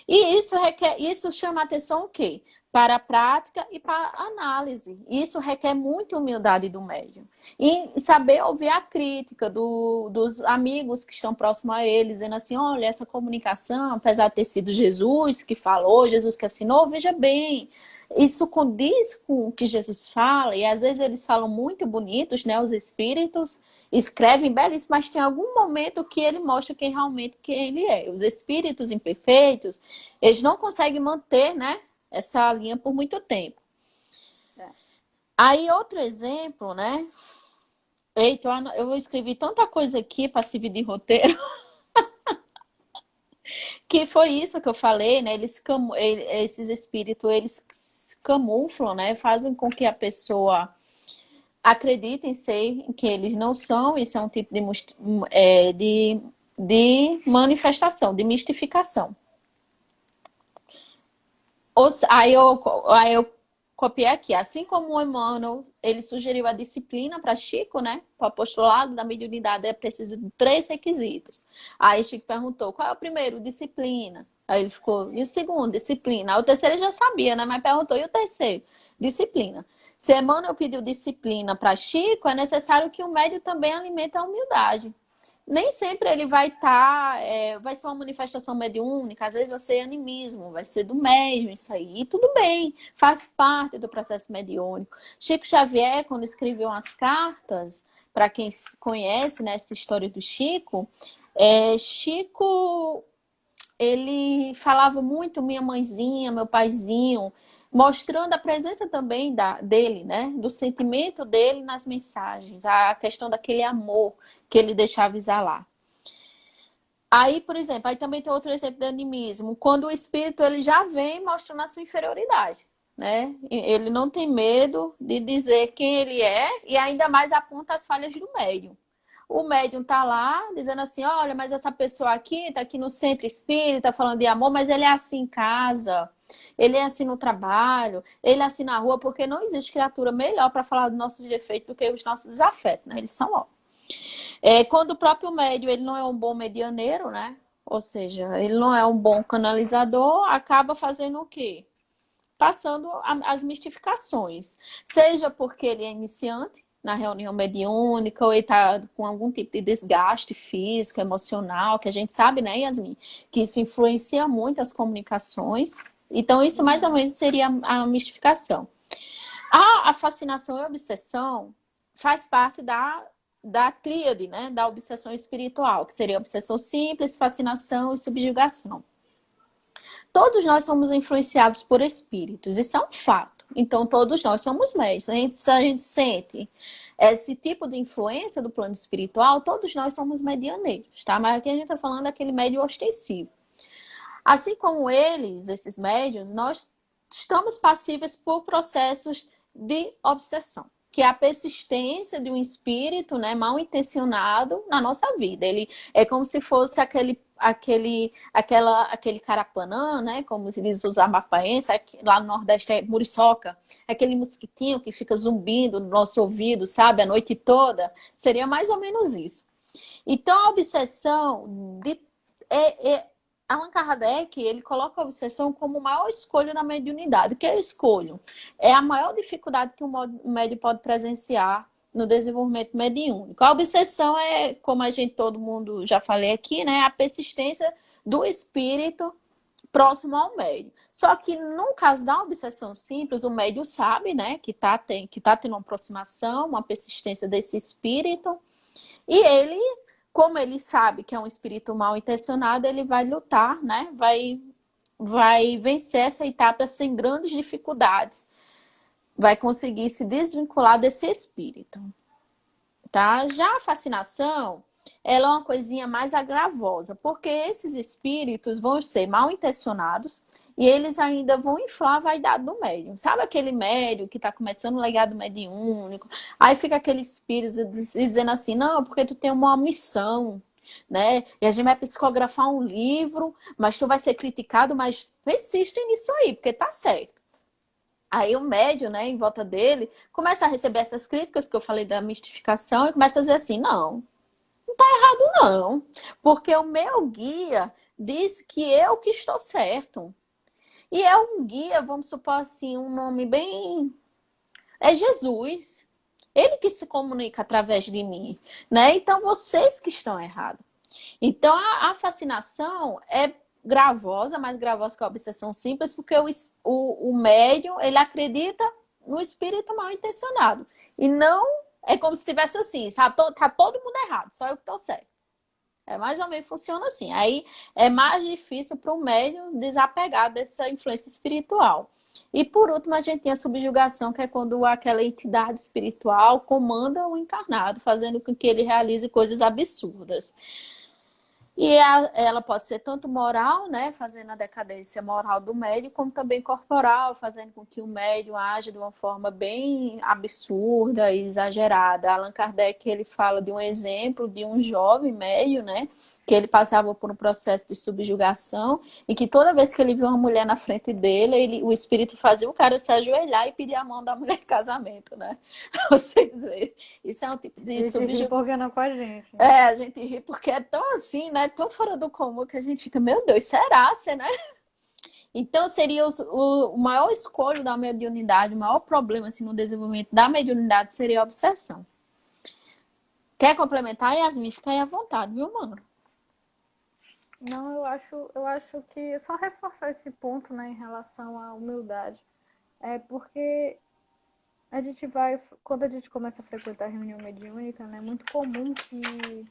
E isso chama atenção o quê? Para a prática e para a análise. Isso requer muita humildade do médium. E saber ouvir a crítica dos amigos que estão próximos a eles, dizendo assim, olha, essa comunicação, apesar de ter sido Jesus que falou, Jesus que assinou, veja bem, isso condiz com o que Jesus fala, e às vezes eles falam muito bonitos, né, os espíritos, escrevem belíssimo, mas tem algum momento que ele mostra quem ele é. Os espíritos imperfeitos, eles não conseguem manter, né, essa linha por muito tempo. Aí outro exemplo, né? Eita, eu escrevi tanta coisa aqui para servir de roteiro. Que foi isso que eu falei, né? Esses espíritos, eles camuflam, né? Fazem com que a pessoa acredite em ser que eles não são. Isso é um tipo de manifestação, de mistificação. Aí eu copiei aqui. Assim como o Emmanuel, ele sugeriu a disciplina para Chico, né? Para o apostolado da mediunidade é preciso de 3 requisitos. Aí Chico perguntou, qual é o primeiro? Disciplina. Aí ele ficou, e o segundo? Disciplina. Aí o terceiro ele já sabia, né? Mas perguntou, e o terceiro? Disciplina. Se Emmanuel pediu disciplina para Chico, é necessário que o médium também alimente a humildade. Nem sempre ele vai vai ser uma manifestação mediúnica, às vezes vai ser animismo, vai ser do médium isso aí, e tudo bem, faz parte do processo mediúnico. Chico Xavier, quando escreveu as cartas, para quem conhece, né, essa história do Chico, Chico, ele falava muito minha mãezinha, meu paizinho, mostrando a presença também dele, né? Do sentimento dele nas mensagens, a questão daquele amor que ele deixava exalar. Aí, por exemplo, aí também tem outro exemplo de animismo, quando o espírito ele já vem mostrando a sua inferioridade, né? Ele não tem medo de dizer quem ele é e ainda mais aponta as falhas do médium. O médium tá lá dizendo assim, olha, mas essa pessoa aqui tá aqui no centro espírita falando de amor, mas ele é assim em casa, ele é assim no trabalho, ele é assim na rua, porque não existe criatura melhor para falar dos nossos defeitos do que os nossos desafetos, né? Eles são ó. Quando o próprio médium ele não é um bom medianeiro, né? Ou seja, ele não é um bom canalizador, acaba fazendo o quê? Passando as mistificações. Seja porque ele é iniciante na reunião mediúnica, ou ele está com algum tipo de desgaste físico, emocional, que a gente sabe, né, Yasmin, que isso influencia muito as comunicações. Então, isso mais ou menos seria a mistificação. A fascinação e a obsessão faz parte da tríade, né, da obsessão espiritual, que seria obsessão simples, fascinação e subjugação. Todos nós somos influenciados por espíritos, isso é um fato. Então, todos nós somos médios. Se a gente sente esse tipo de influência do plano espiritual, todos nós somos medianeiros, tá? Mas aqui a gente está falando daquele médio ostensivo. Assim como eles, esses médios, nós estamos passíveis por processos de obsessão, que é a persistência de um espírito, né, mal intencionado na nossa vida. Ele é como se fosse aquele carapanã, né, como eles usam a mapaense, lá no Nordeste é muriçoca, aquele mosquitinho que fica zumbindo no nosso ouvido, sabe, a noite toda, seria mais ou menos isso. Então a obsessão Allan Kardec, ele coloca a obsessão como a maior escolha da mediunidade. O que é escolha? É a maior dificuldade que um médium pode presenciar no desenvolvimento mediúnico. A obsessão é, como todo mundo já falei aqui, né, a persistência do espírito próximo ao médium. Só que no caso da obsessão simples, o médium sabe, né, que tá tendo uma aproximação, uma persistência desse espírito, e ele, como ele sabe que é um espírito mal intencionado, ele vai lutar, né, vai vencer essa etapa sem grandes dificuldades, vai conseguir se desvincular desse espírito, tá? Já a fascinação, ela é uma coisinha mais agravosa, porque esses espíritos vão ser mal intencionados E eles ainda vão inflar a vaidade do médium. Sabe aquele médium que está começando o legado mediúnico? Aí fica aquele espírito dizendo assim, não, porque tu tem uma missão, né? E a gente vai psicografar um livro, mas tu vai ser criticado, mas persiste nisso aí, porque tá certo. Aí o médium, né, em volta dele, começa a receber essas críticas que eu falei da mistificação e começa a dizer assim, não, não, porque o meu guia diz que eu que estou certo. E é um guia, vamos supor assim, um nome bem... É Jesus. Ele que se comunica através de mim, né? Então, vocês que estão errados. Então, a fascinação é gravosa, mais gravosa que a obsessão simples, porque o médium, ele acredita no espírito mal intencionado. E não é como se tivesse assim, sabe? Tá todo mundo errado, só eu que estou certo. É mais ou menos funciona assim. Aí é mais difícil para o médium desapegar dessa influência espiritual. E por último, a gente tem a subjugação, que é quando aquela entidade espiritual comanda o encarnado, fazendo com que ele realize coisas absurdas. E ela pode ser tanto moral, né, fazendo a decadência moral do médium, como também corporal, fazendo com que o médium age de uma forma bem absurda e exagerada. Allan Kardec, ele fala de um exemplo de um jovem médium, né, que ele passava por um processo de subjugação e que toda vez que ele viu uma mulher na frente dele, o espírito fazia o cara se ajoelhar e pedir a mão da mulher em casamento, né? Vocês veem. Isso é um tipo de A gente ri porque não é com a gente, né? é, a gente ri porque é tão assim, né? Tão fora do comum que a gente fica, meu Deus, será, né? Então, seria o maior escolho da mediunidade, o maior problema assim, no desenvolvimento da mediunidade seria a obsessão. Quer complementar, Yasmin? Fica aí à vontade, viu, mano? Não, eu acho que só reforçar esse ponto, né, em relação à humildade. É porque a gente vai, quando a gente começa a frequentar a reunião mediúnica, né, é muito comum que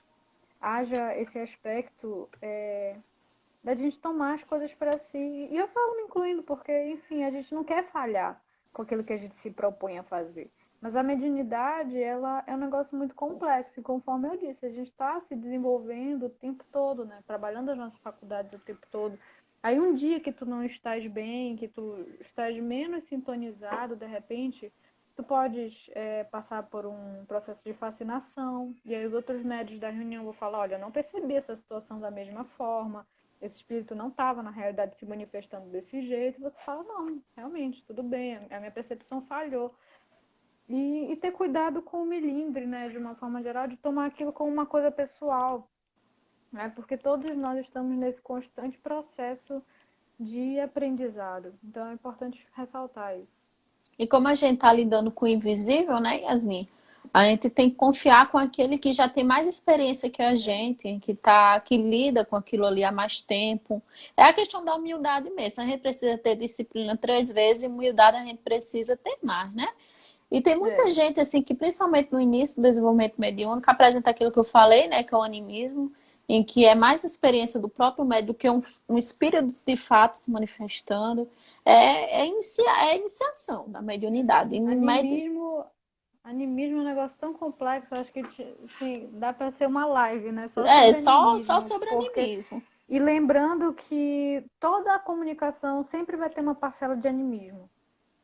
haja esse aspecto da gente tomar as coisas para si. E eu falo me incluindo porque, enfim, a gente não quer falhar com aquilo que a gente se propõe a fazer. Mas a mediunidade, ela é um negócio muito complexo. E conforme eu disse, a gente está se desenvolvendo o tempo todo, né? Trabalhando as nossas faculdades o tempo todo. Aí um dia que tu não estás bem, que tu estás menos sintonizado, de repente, tu podes passar por um processo de fascinação. E aí os outros médios da reunião vão falar, olha, eu não percebi essa situação da mesma forma, esse espírito não estava, na realidade, se manifestando desse jeito, e você fala, não, realmente, tudo bem, a minha percepção falhou. E ter cuidado com o melindre, né, de uma forma geral, de tomar aquilo como uma coisa pessoal, né, porque todos nós estamos nesse constante processo de aprendizado. Então, é importante ressaltar isso. E como a gente tá lidando com o invisível, né, Yasmin? A gente tem que confiar com aquele que já tem mais experiência que a gente, que lida com aquilo ali há mais tempo. É a questão da humildade mesmo. A gente precisa ter disciplina 3 vezes e humildade a gente precisa ter mais, né? E tem muita É. gente, assim, que principalmente no início do desenvolvimento mediúnico, apresenta aquilo que eu falei, né, que é o animismo, em que é mais experiência do próprio médium do que um espírito de fato se manifestando. É a iniciação da mediunidade. Animismo, animismo é um negócio tão complexo, eu acho que assim, dá para ser uma live, né? Só É, sobre só animismo, sobre porque animismo. e lembrando que toda a comunicação sempre vai ter uma parcela de animismo,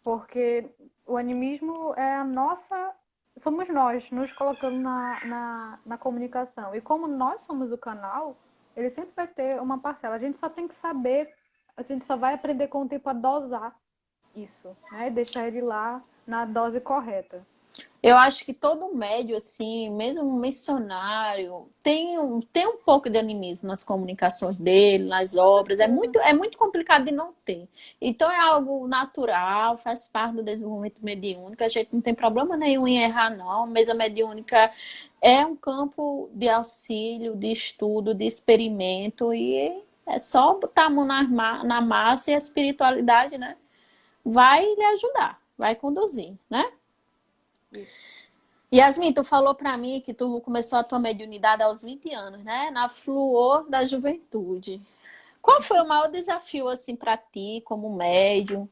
porque o animismo é a nossa. Somos nós nos colocando na comunicação. E como nós somos o canal, ele sempre vai ter uma parcela. A gente só tem que saber, a gente só vai aprender com o tempo a dosar isso, né? Deixar ele lá na dose correta. Eu acho que todo médio, assim, mesmo um missionário, tem um pouco de animismo nas comunicações dele, nas Com obras. certeza. É muito complicado de não ter. Então é algo natural, faz parte do desenvolvimento mediúnico. A gente não tem problema nenhum em errar, não. A mesa mediúnica é um campo de auxílio, de estudo, de experimento, e é só botar a mão na massa e a espiritualidade, né, vai lhe ajudar, vai conduzir, né? Isso. Yasmin, tu falou pra mim que tu começou a tua mediunidade aos 20 anos, né? Na flor da juventude. Qual foi o maior desafio, assim, pra ti, como médium?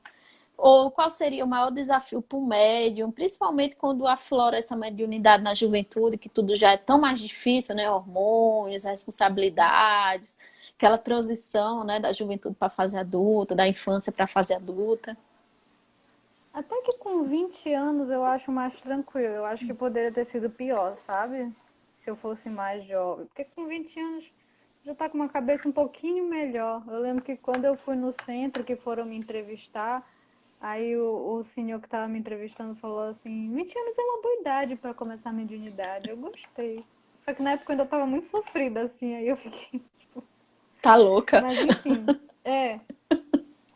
Ou qual seria o maior desafio para o médium, principalmente quando aflora essa mediunidade na juventude, que tudo já é tão mais difícil, né? Hormônios, responsabilidades. aquela transição, né, da juventude para a fase adulta, da infância para a fase adulta. Até que com 20 anos eu acho mais tranquilo. Eu acho que poderia ter sido pior, sabe? Se eu fosse mais jovem. Porque com 20 anos já tá com uma cabeça um pouquinho melhor. Eu lembro que quando eu fui no centro, que foram me entrevistar, aí o senhor que estava me entrevistando falou assim: 20 anos é uma boa idade para começar a mediunidade. Eu gostei. Só que na época eu ainda estava muito sofrida, assim, aí eu fiquei. Tá louca? Mas enfim, é.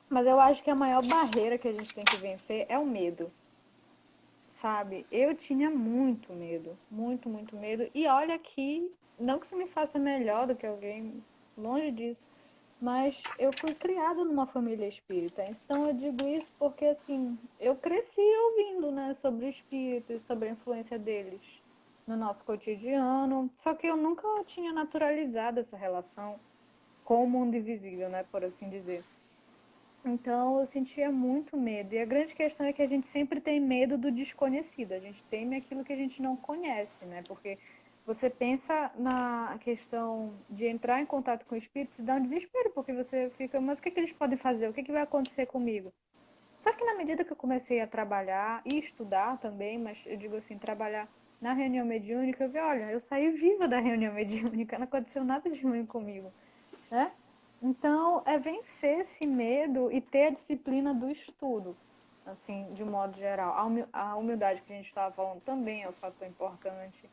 Mas eu acho que a maior barreira que a gente tem que vencer é o medo, sabe? Eu tinha muito medo, muito, muito medo. E olha que, não que isso me faça melhor do que alguém, longe disso, mas eu fui criada numa família espírita. Então eu digo isso porque, assim, eu cresci ouvindo, né, sobre espíritos, sobre a influência deles no nosso cotidiano. Só que eu nunca tinha naturalizado essa relação com o mundo invisível, né, por assim dizer. Então eu sentia muito medo. E a grande questão é que a gente sempre tem medo do desconhecido. A gente teme aquilo que a gente não conhece, né? Porque você pensa na questão de entrar em contato com espíritos e dá um desespero, porque você fica, mas o que eles podem fazer? O que vai acontecer comigo? Só que na medida que eu comecei a trabalhar e estudar também, mas eu digo assim, trabalhar na reunião mediúnica, eu vi, olha, eu saí viva da reunião mediúnica, não aconteceu nada de ruim comigo, né? Então, é vencer esse medo e ter a disciplina do estudo, assim, de um modo geral. A humildade que a gente estava falando também é um fator importante.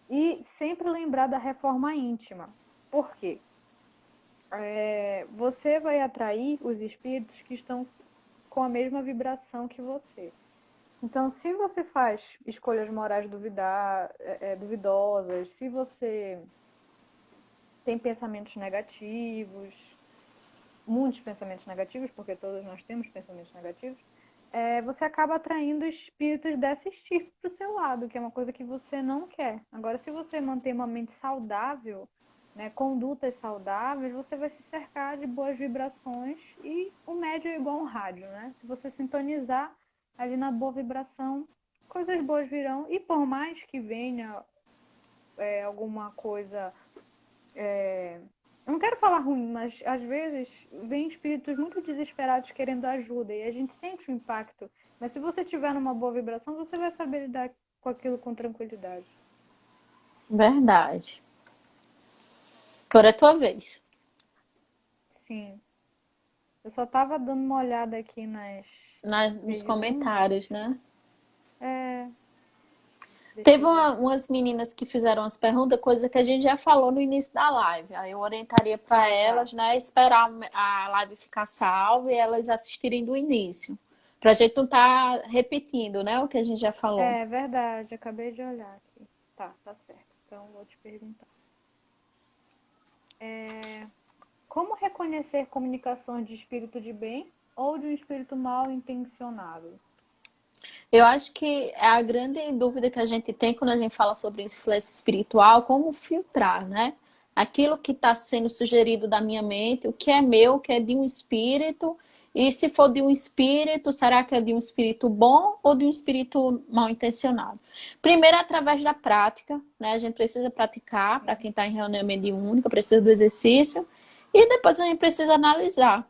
E sempre lembrar da reforma íntima. Por quê? Você vai atrair os espíritos que estão com a mesma vibração que você. Então, se você faz escolhas morais duvidosas, se você tem pensamentos negativos, muitos pensamentos negativos, porque todos nós temos pensamentos negativos, você acaba atraindo espíritos dessa estirpe para o seu lado, que é uma coisa que você não quer. Agora, se você manter uma mente saudável, né, condutas saudáveis, você vai se cercar de boas vibrações e o médio é igual um rádio, né? Se você sintonizar ali na boa vibração, coisas boas virão. E por mais que venha alguma coisa eu não quero falar ruim, mas às vezes vem espíritos muito desesperados querendo ajuda e a gente sente o impacto. Mas se você tiver numa boa vibração, você vai saber lidar com aquilo com tranquilidade. Verdade. Agora é a tua vez. Sim. Eu só tava dando uma olhada aqui Nos comentários, né? É, deixa Teve eu ver. umas meninas que fizeram as perguntas, coisa que a gente já falou no início da live. Aí eu orientaria para Tá. elas, né, esperar a live ficar salva e elas assistirem do início. Pra gente não estar repetindo, né, o que a gente já falou. É verdade, acabei de olhar aqui. Tá certo. Então vou te perguntar. Como reconhecer comunicações de espírito de bem ou de um espírito mal intencionado? Eu acho que é a grande dúvida que a gente tem quando a gente fala sobre influência espiritual, como filtrar, né? Aquilo que está sendo sugerido da minha mente, o que é meu, o que é de um espírito, e se for de um espírito, será que é de um espírito bom ou de um espírito mal intencionado? Primeiro, através da prática, né? A gente precisa praticar, para quem está em reunião mediúnica, precisa do exercício, e depois a gente precisa analisar.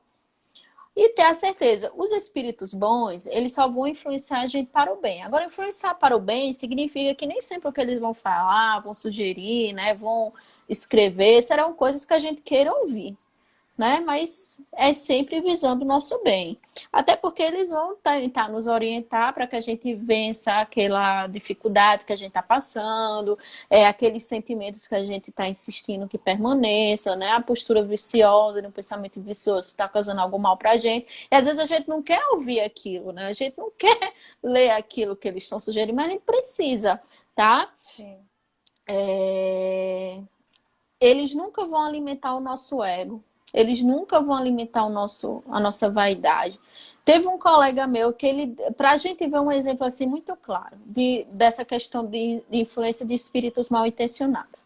E ter a certeza, os espíritos bons, eles só vão influenciar a gente para o bem. Agora, influenciar para o bem significa que nem sempre o que eles vão falar, vão sugerir, né, vão escrever, serão coisas que a gente queira ouvir, né? Mas é sempre visando o nosso bem. Até porque eles vão tentar nos orientar para que a gente vença aquela dificuldade que a gente está passando, aqueles sentimentos que a gente está insistindo que permaneçam, né? A postura viciosa, um pensamento vicioso está causando algum mal para a gente. E às vezes a gente não quer ouvir aquilo, né? A gente não quer ler aquilo que eles estão sugerindo, mas a gente precisa, tá? Sim. Eles nunca vão alimentar o nosso ego. Eles nunca vão alimentar a nossa vaidade. Teve um colega meu que ele, para a gente ver um exemplo assim muito claro dessa questão de influência de espíritos mal intencionados.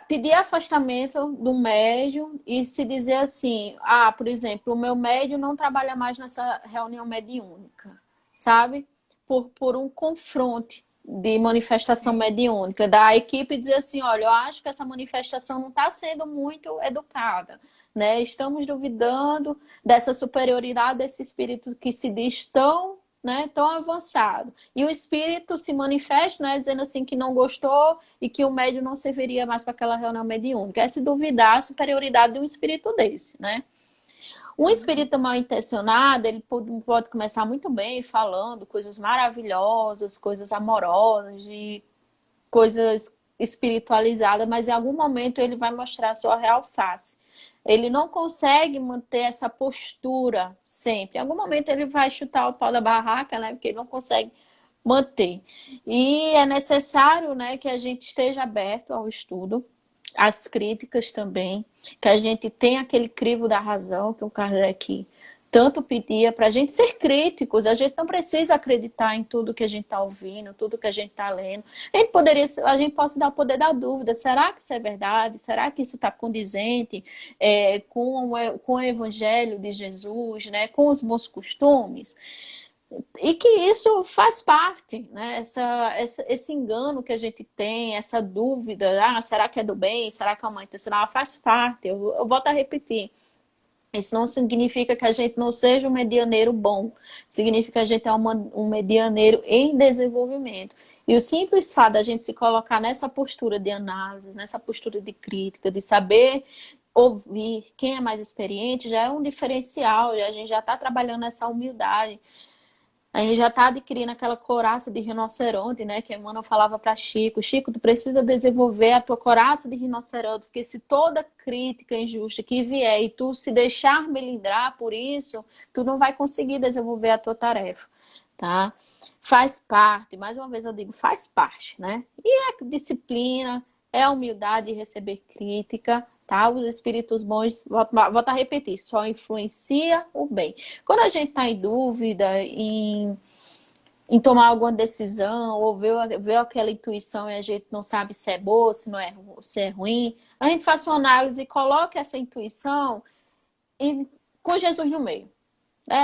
Pedir afastamento do médium e se dizer assim, por exemplo, o meu médium não trabalha mais nessa reunião mediúnica, sabe? Por um confronto de manifestação mediúnica, da equipe dizer assim, olha, eu acho que essa manifestação não está sendo muito educada, né? Estamos duvidando dessa superioridade desse espírito que se diz tão, né, tão avançado. E o espírito se manifesta, né, dizendo assim que não gostou e que o médium não serviria mais para aquela reunião mediúnica. É se duvidar a superioridade de um espírito desse, né? Um espírito mal intencionado, ele pode começar muito bem falando coisas maravilhosas, coisas amorosas, de coisas espiritualizadas, mas em algum momento ele vai mostrar a sua real face. Ele não consegue manter essa postura sempre. Em algum momento ele vai chutar o pau da barraca, né? Porque ele não consegue manter. E é necessário, né, que a gente esteja aberto ao estudo, às críticas também, que a gente tenha aquele crivo da razão que o Kardec tanto pedia para a gente ser críticos. A gente não precisa acreditar em tudo que a gente está ouvindo, tudo que a gente está lendo. A gente pode dar o poder da dúvida. Será que isso é verdade? Será que isso está condizente com o Evangelho de Jesus, né? Com os bons costumes? E que isso faz parte, né? Esse engano que a gente tem, essa dúvida, será que é do bem? Será que é uma intencional? Faz parte, eu volto a repetir. Isso não significa que a gente não seja um medianeiro bom. Significa que a gente é um medianeiro em desenvolvimento. E o simples fato da gente se colocar nessa postura de análise, nessa postura de crítica, de saber ouvir quem é mais experiente, já é um diferencial. A gente já está trabalhando essa humildade. A gente já está adquirindo aquela couraça de rinoceronte, né? Que a Emmanuel falava para Chico. Chico, tu precisa desenvolver a tua couraça de rinoceronte, porque se toda crítica injusta que vier e tu se deixar melindrar por isso, tu não vai conseguir desenvolver a tua tarefa, tá? Faz parte, mais uma vez eu digo, faz parte, né? E a disciplina, é a humildade de receber crítica, tá? Os espíritos bons, volto a repetir, só influencia o bem. Quando a gente está em dúvida, em tomar alguma decisão, ou ver aquela intuição e a gente não sabe se é boa, se é ruim, a gente faz uma análise e coloca essa intuição com Jesus no meio.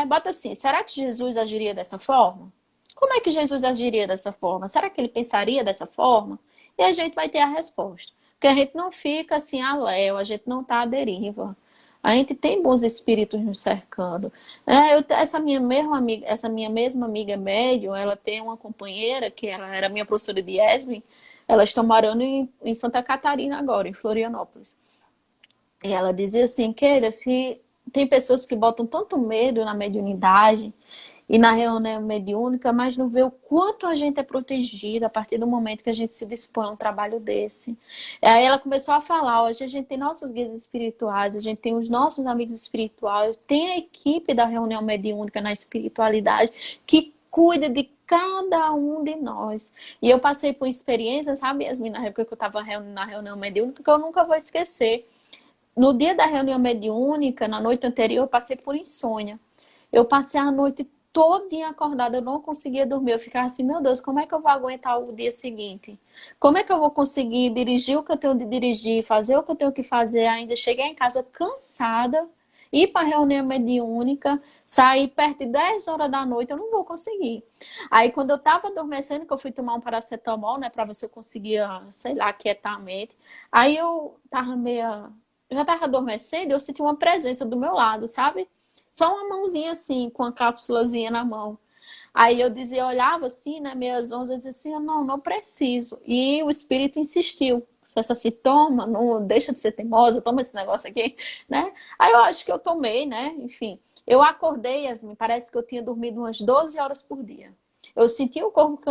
Bota assim, será que Jesus agiria dessa forma? Como é que Jesus agiria dessa forma? Será que ele pensaria dessa forma? E a gente vai ter a resposta. Porque a gente não fica assim a léu, a gente não está à deriva. A gente tem bons espíritos nos cercando. Essa minha mesma amiga médium, ela tem uma companheira que ela era minha professora de ESB. Elas estão morando em Santa Catarina agora, em Florianópolis. E ela dizia assim, Keila, se tem pessoas que botam tanto medo na mediunidade e na reunião mediúnica, mas não vê o quanto a gente é protegida a partir do momento que a gente se dispõe a um trabalho desse. Aí ela começou a falar, hoje a gente tem nossos guias espirituais, a gente tem os nossos amigos espirituais, tem a equipe da reunião mediúnica na espiritualidade que cuida de cada um de nós. E eu passei por experiências, sabe, Yasmin, na época que eu estava na reunião mediúnica, que eu nunca vou esquecer. No dia da reunião mediúnica, na noite anterior, eu passei por insônia. Eu passei a noite todinha acordada, eu não conseguia dormir. Eu ficava assim, meu Deus, como é que eu vou aguentar o dia seguinte? Como é que eu vou conseguir dirigir o que eu tenho de dirigir, fazer o que eu tenho que fazer ainda, chegar em casa cansada, ir para a reunião mediúnica, sair perto de 10 horas da noite, eu não vou conseguir. Aí, quando eu estava adormecendo, que eu fui tomar um paracetamol, né, para ver se eu conseguia, sei lá, quietar a mente. Aí eu já estava adormecendo, eu senti uma presença do meu lado, sabe? Só uma mãozinha assim, com a cápsulazinha na mão. Aí eu olhava assim, né, meias 11, eu dizia assim, não preciso. E o espírito insistiu. Se essa se toma, não deixa de ser teimosa, toma esse negócio aqui, né? Aí eu acho que eu tomei, né? Enfim, eu acordei, Yasmin, parece que eu tinha dormido umas 12 horas por dia. Eu senti o corpo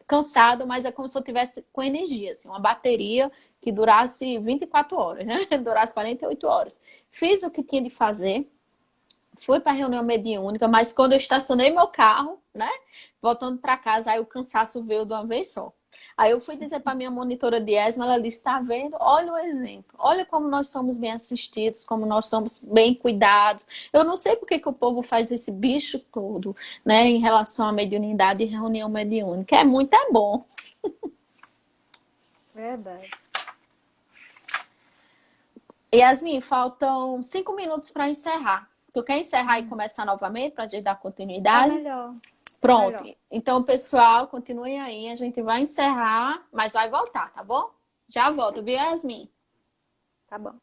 cansado, mas é como se eu tivesse com energia, assim, uma bateria que durasse 24 horas, né? Durasse 48 horas. Fiz o que tinha de fazer, fui para a reunião mediúnica, mas quando eu estacionei meu carro, né? Voltando para casa, aí o cansaço veio de uma vez só. Aí eu fui dizer para minha monitora de ESMA, ela disse, está vendo? Olha o exemplo. Olha como nós somos bem assistidos, como nós somos bem cuidados. Eu não sei por que o povo faz esse bicho todo, né? Em relação à mediunidade e reunião mediúnica. É muito bom. Verdade. Yasmin, faltam 5 minutos para encerrar. Tu quer encerrar e começar novamente para a gente dar É continuidade? melhor. Pronto. Melhor. Então, pessoal, continuem aí. A gente vai encerrar, mas vai voltar, tá bom? Já volto, viu, Yasmin? Tá bom.